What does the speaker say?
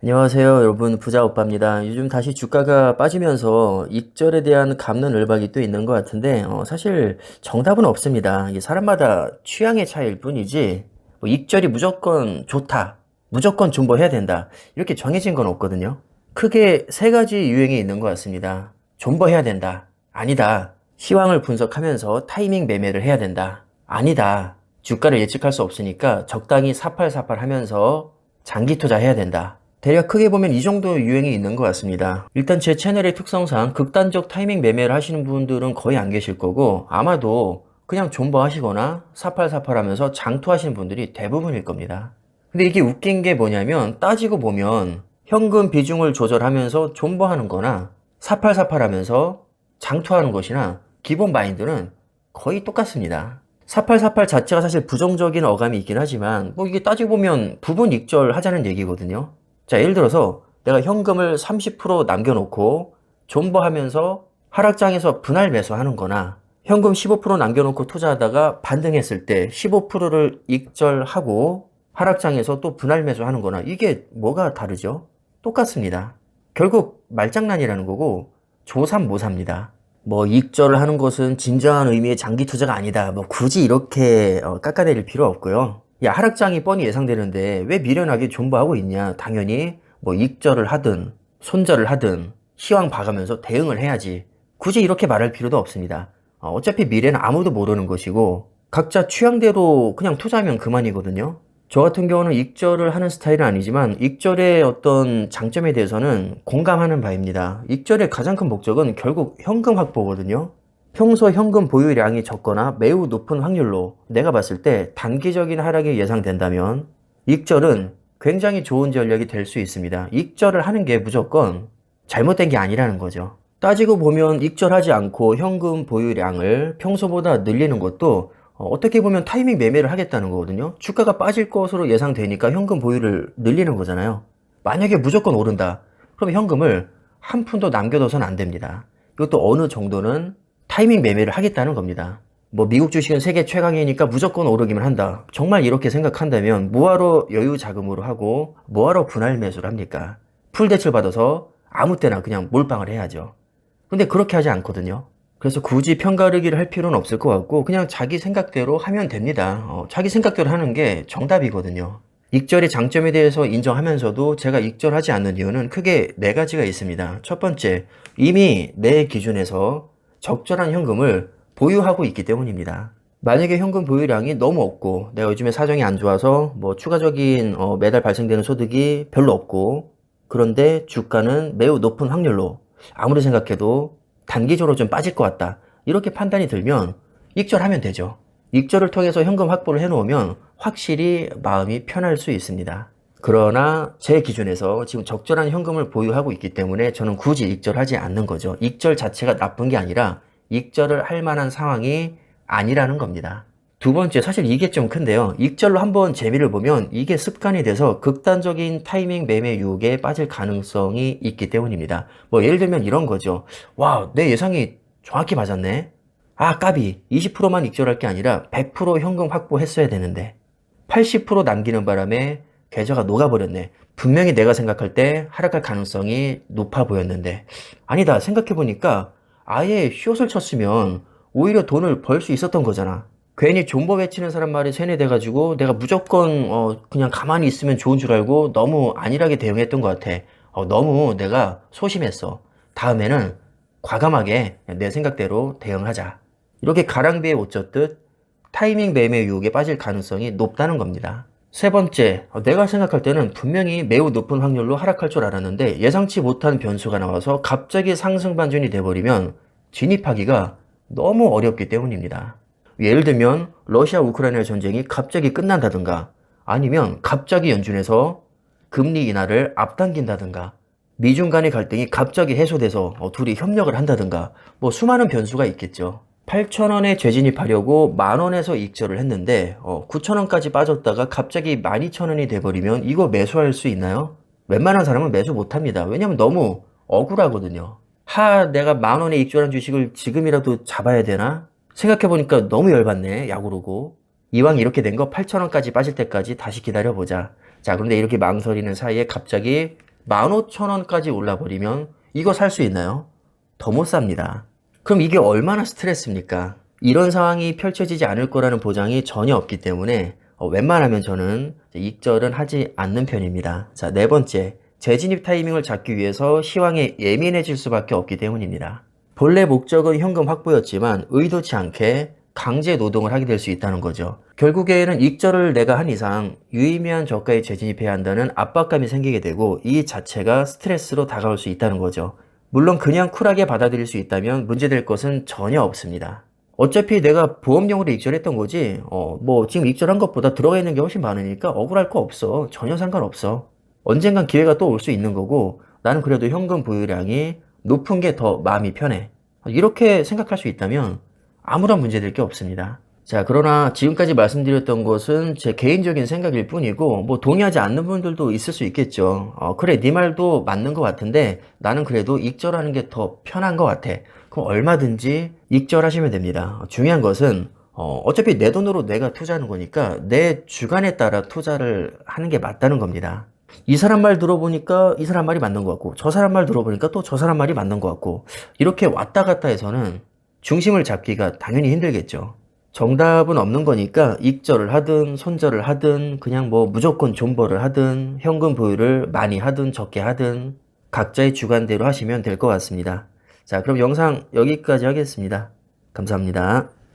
안녕하세요, 여러분. 부자 오빠입니다. 요즘 다시 주가가 빠지면서 익절에 대한 갑론을박이 또 있는 것 같은데, 사실 정답은 없습니다. 이게 사람마다 취향의 차이일 뿐이지, 뭐 익절이 무조건 좋다, 무조건 존버해야 된다, 이렇게 정해진 건 없거든요. 크게 세 가지 유행이 있는 것 같습니다. 존버해야 된다, 아니다. 시황을 분석하면서 타이밍 매매를 해야 된다, 아니다. 주가를 예측할 수 없으니까 적당히 사팔사팔 하면서 장기 투자해야 된다. 대략 크게 보면 이 정도 유행이 있는 것 같습니다. 일단 제 채널의 특성상 극단적 타이밍 매매를 하시는 분들은 거의 안 계실 거고 아마도 그냥 존버 하시거나 사팔사팔 하면서 장투하시는 분들이 대부분일 겁니다. 근데 이게 웃긴 게 뭐냐면 따지고 보면 현금 비중을 조절하면서 존버하는 거나 사팔사팔 하면서 장투하는 것이나 기본 마인드는 거의 똑같습니다. 사팔사팔 자체가 사실 부정적인 어감이 있긴 하지만 뭐 이게 따지고 보면 부분 익절하자는 얘기거든요. 자, 예를 들어서 내가 현금을 30% 남겨놓고 존버하면서 하락장에서 분할 매수하는 거나 현금 15% 남겨놓고 투자하다가 반등했을 때 15%를 익절하고 하락장에서 또 분할 매수하는 거나 이게 뭐가 다르죠? 똑같습니다. 결국 말장난이라는 거고 조삼모사입니다. 뭐 익절을 하는 것은 진정한 의미의 장기 투자가 아니다. 뭐 굳이 이렇게 깎아내릴 필요 없고요. 야, 하락장이 뻔히 예상되는데 왜 미련하게 존버하고 있냐? 당연히 뭐 익절을 하든 손절을 하든 시황 봐가면서 대응을 해야지. 굳이 이렇게 말할 필요도 없습니다. 어차피 미래는 아무도 모르는 것이고 각자 취향대로 그냥 투자하면 그만이거든요. 저 같은 경우는 익절을 하는 스타일은 아니지만 익절의 어떤 장점에 대해서는 공감하는 바입니다. 익절의 가장 큰 목적은 결국 현금 확보거든요. 평소 현금 보유량이 적거나 매우 높은 확률로 내가 봤을 때 단기적인 하락이 예상된다면 익절은 굉장히 좋은 전략이 될 수 있습니다. 익절을 하는 게 무조건 잘못된 게 아니라는 거죠. 따지고 보면 익절하지 않고 현금 보유량을 평소보다 늘리는 것도 어떻게 보면 타이밍 매매를 하겠다는 거거든요. 주가가 빠질 것으로 예상되니까 현금 보유를 늘리는 거잖아요. 만약에 무조건 오른다. 그럼 현금을 한 푼도 남겨둬서는 안 됩니다. 이것도 어느 정도는 타이밍 매매를 하겠다는 겁니다. 뭐 미국 주식은 세계 최강이니까 무조건 오르기만 한다. 정말 이렇게 생각한다면 뭐하러 여유 자금으로 하고 뭐하러 분할 매수를 합니까? 풀 대출 받아서 아무 때나 그냥 몰빵을 해야죠. 근데 그렇게 하지 않거든요. 그래서 굳이 편가르기를 할 필요는 없을 것 같고 그냥 자기 생각대로 하면 됩니다. 자기 생각대로 하는 게 정답이거든요. 익절의 장점에 대해서 인정하면서도 제가 익절하지 않는 이유는 크게 네 가지가 있습니다. 첫 번째, 이미 내 기준에서 적절한 현금을 보유하고 있기 때문입니다. 만약에 현금 보유량이 너무 없고 내가 요즘에 사정이 안 좋아서 뭐 추가적인 매달 발생되는 소득이 별로 없고 그런데 주가는 매우 높은 확률로 아무리 생각해도 단기적으로 좀 빠질 것 같다. 이렇게 판단이 들면 익절하면 되죠. 익절을 통해서 현금 확보를 해놓으면 확실히 마음이 편할 수 있습니다. 그러나 제 기준에서 지금 적절한 현금을 보유하고 있기 때문에 저는 굳이 익절하지 않는 거죠. 익절 자체가 나쁜 게 아니라 익절을 할 만한 상황이 아니라는 겁니다. 두 번째, 사실 이게 좀 큰데요. 익절로 한번 재미를 보면 이게 습관이 돼서 극단적인 타이밍 매매 유혹에 빠질 가능성이 있기 때문입니다. 뭐 예를 들면 이런 거죠. 와, 내 예상이 정확히 맞았네. 아, 까비. 20%만 익절할 게 아니라 100% 현금 확보했어야 되는데 80% 남기는 바람에 계좌가 녹아버렸네. 분명히 내가 생각할 때 하락할 가능성이 높아 보였는데 아니다. 생각해보니까 아예 숏을 쳤으면 오히려 돈을 벌 수 있었던 거잖아. 괜히 존버 외치는 사람 말에 세뇌돼가지고 내가 무조건 그냥 가만히 있으면 좋은 줄 알고 너무 안일하게 대응했던 것 같아. 너무 내가 소심했어. 다음에는 과감하게 내 생각대로 대응하자. 이렇게 가랑비에 옷 젖듯 타이밍 매매 유혹에 빠질 가능성이 높다는 겁니다. 세 번째, 내가 생각할 때는 분명히 매우 높은 확률로 하락할 줄 알았는데 예상치 못한 변수가 나와서 갑자기 상승 반전이 돼버리면 진입하기가 너무 어렵기 때문입니다. 예를 들면 러시아 우크라이나 전쟁이 갑자기 끝난다든가 아니면 갑자기 연준에서 금리 인하를 앞당긴다든가 미중 간의 갈등이 갑자기 해소돼서 둘이 협력을 한다든가 뭐 수많은 변수가 있겠죠. 8,000원에 재진입하려고 만원에서 익절을 했는데 9,000원까지 빠졌다가 갑자기 12,000원이 돼버리면 이거 매수할 수 있나요? 웬만한 사람은 매수 못합니다. 왜냐면 너무 억울하거든요. 내가 만원에 익절한 주식을 지금이라도 잡아야 되나? 생각해보니까 너무 열받네, 약오르고. 이왕 이렇게 된 거 8,000원까지 빠질 때까지 다시 기다려보자. 자, 그런데 이렇게 망설이는 사이에 갑자기 15,000원까지 올라버리면 이거 살 수 있나요? 더 못 삽니다. 그럼 이게 얼마나 스트레스입니까? 이런 상황이 펼쳐지지 않을 거라는 보장이 전혀 없기 때문에 웬만하면 저는 익절은 하지 않는 편입니다. 자, 네 번째, 재진입 타이밍을 잡기 위해서 시황에 예민해질 수밖에 없기 때문입니다. 본래 목적은 현금 확보였지만 의도치 않게 강제 노동을 하게 될 수 있다는 거죠. 결국에는 익절을 내가 한 이상 유의미한 저가에 재진입해야 한다는 압박감이 생기게 되고 이 자체가 스트레스로 다가올 수 있다는 거죠. 물론 그냥 쿨하게 받아들일 수 있다면 문제될 것은 전혀 없습니다. 어차피 내가 보험용으로 익절했던 거지 뭐 지금 익절한 것보다 들어가 있는 게 훨씬 많으니까 억울할 거 없어. 전혀 상관없어. 언젠간 기회가 또 올 수 있는 거고 나는 그래도 현금 보유량이 높은 게 더 마음이 편해. 이렇게 생각할 수 있다면 아무런 문제될 게 없습니다. 자, 그러나 지금까지 말씀드렸던 것은 제 개인적인 생각일 뿐이고 뭐 동의하지 않는 분들도 있을 수 있겠죠. 그래, 네 말도 맞는 것 같은데 나는 그래도 익절하는 게 더 편한 것 같아. 그럼 얼마든지 익절하시면 됩니다. 중요한 것은 어차피 내 돈으로 내가 투자하는 거니까 내 주관에 따라 투자를 하는 게 맞다는 겁니다. 이 사람 말 들어보니까 이 사람 말이 맞는 것 같고 저 사람 말 들어보니까 또 저 사람 말이 맞는 것 같고 이렇게 왔다 갔다 해서는 중심을 잡기가 당연히 힘들겠죠. 정답은 없는 거니까 익절을 하든 손절을 하든 그냥 뭐 무조건 존버를 하든 현금 보유를 많이 하든 적게 하든 각자의 주관대로 하시면 될 것 같습니다. 자, 그럼 영상 여기까지 하겠습니다. 감사합니다.